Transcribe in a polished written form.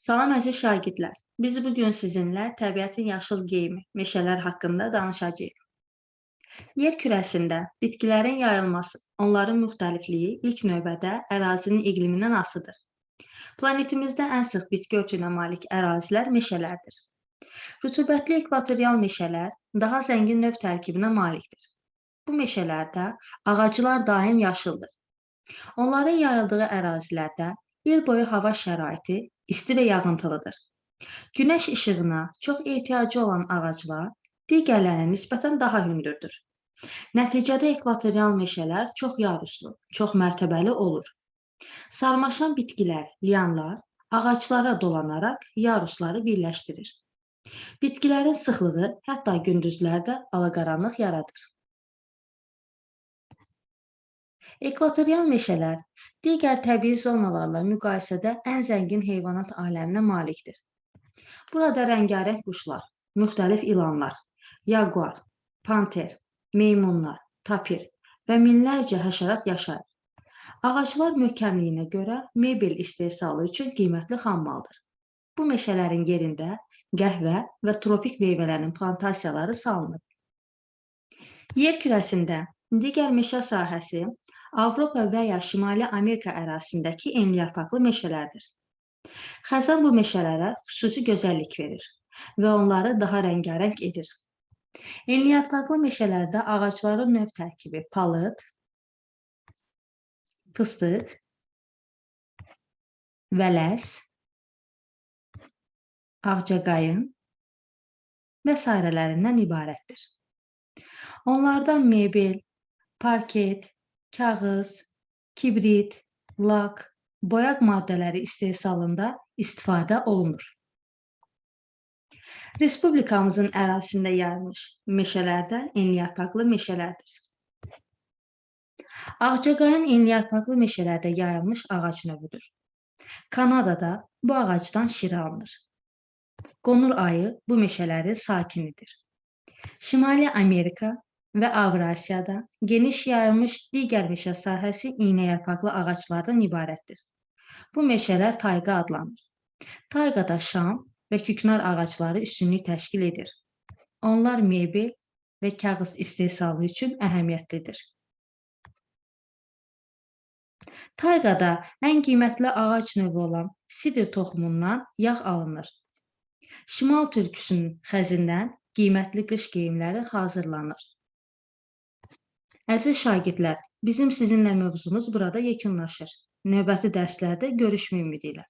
Salam əziz şagirdlər. Biz bugün sizinlə təbiətin yaşıl geyimi, meşələr haqqında danışacağıq. Yer kürəsində bitkilərin yayılması, onların müxtəlifliyi ilk növbədə ərazinin iqlimindən asılıdır. Planetimizdə ən sıx bitki örtüyünə malik ərazilər meşələrdir. Rütubətli ekvatorial meşələr daha zəngin növ tərkibinə malikdir. Bu meşələrdə ağaclar daim yaşıldır. Onların yayıldığı ərazilərdə il boyu hava şəraiti isti və yağıntılıdır. Günəş işığına çox ehtiyacı olan ağaclar digərlərinə nisbətən daha hündürdür. Nəticədə ekvatorial meşələr çox yaruslu, çox mərtəbəli olur. Sarmaşan bitkilər, lianlar ağaclara dolanaraq yarusları birləşdirir. Bitkilərin sıxlığı hətta gündüzlərdə alaqaranlıq yaradır. Ekvatorial meşələr digər təbii zonalarla müqayisədə ən zəngin heyvanat aləminə malikdir. Burada rəngarəng quşlar, müxtəlif ilanlar, yaguar, panter, meymunlar, tapir və minlərcə həşərat yaşayır. Ağaclar möhkəmliyinə görə mebel istehsalı üçün qiymətli xammaldır. Bu meşələrin yerində qəhvə və tropik meyvələrin plantasiyaları salınıb. Yer kürəsində digər meşə sahəsi Avropa və ya Şimali Amerika ərazisindəki enliyarpaqlı meşələrdir. Xəzan bu meşələrə xüsusi gözəllik verir və onları daha rəngarəng edir. Enliyarpaqlı meşələrdə ağacların növ tərkibi palıd, fıstıq, vələs, ağcaqayın və sairələrindən ibarətdir. Onlardan mebel, parket, kağız, kibrit, lak, boyaq maddələri istehsalında istifadə olunur. Respublikamızın ərazisində yayılmış meşələr də enliyarpaqlı meşələrdir. Ağcaqayın enliyarpaqlı meşələrdə yayılmış ağac növüdür. Kanadada bu ağacdan şirə alınır. Qonur ayı bu meşələrin sakinidir. Şimali Amerika və Avrasiyada geniş yayılmış digər meşə sahəsi iynəyarpaqlı ağaclardan ibarətdir. Bu meşələr tayqa adlanır. Tayqada şam və küknar ağacları üstünlük təşkil edir. Onlar mebel və kağız istehsalı üçün əhəmiyyətlidir. Tayqada ən qiymətli ağac növü olan sidir toxumundan yağ alınır. Şimal tülküsünün xəzindən qiymətli qış geyimləri hazırlanır. Əziz şagirdlər, bizim sizinlə mövzumuz burada yekunlaşır. Növbəti dərslərdə görüşmək ümidi ilə.